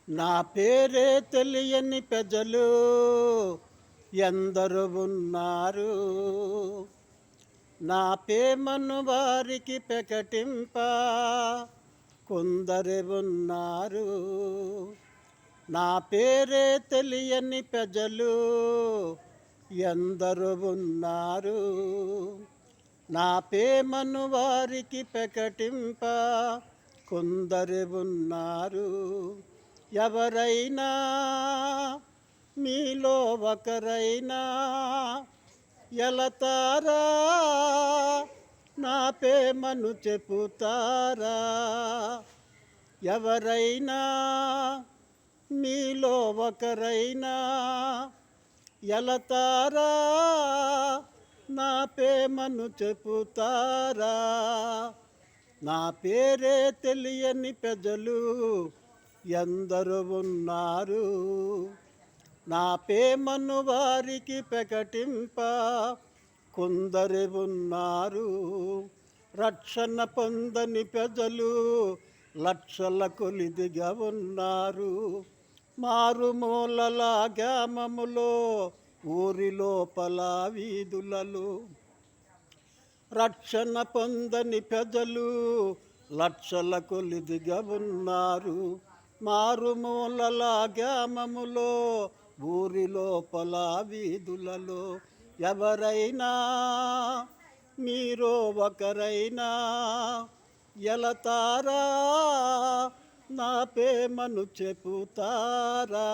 నా పేరే తెలియని ప్రజలు ఎందరు ఉన్నారు. నా ప్రేమను వారికి ప్రకటింప కొందరు ఉన్నారు. నా పేరే తెలియని ప్రజలు ఎందరు ఉన్నారు. నా ప్రేమను వారికి ప్రకటింప కొందరు ఉన్నారు. ఎవరైనా మీలో ఒకరైనా ఎలతారా నా ప్రేమను చెప్పుతారా? ఎవరైనా మీలో ఒకరైనా ఎలతారా నా ప్రేమను చెప్పుతారా? నా పేరే తెలియని ప్రజలు ఎందరు ఉన్నారు. నా ప్రేమను వారికి ప్రకటింప కొందరు ఉన్నారు. రక్షణ పొందని ప్రజలు లక్షల కొలిదిగా ఉన్నారు. మారుమూలల గ్రామములో ఊరి లోపల వీధులలో రక్షణ పొందని ప్రజలు లక్షల కొలిదిగా ఉన్నారు. మారుమూలల గ్రామములో ఊరి లోపల వీధులలో ఎవరైనా మీరు ఒకరైనా ఎలతారా నా ప్రేమను చెప్పుతారా?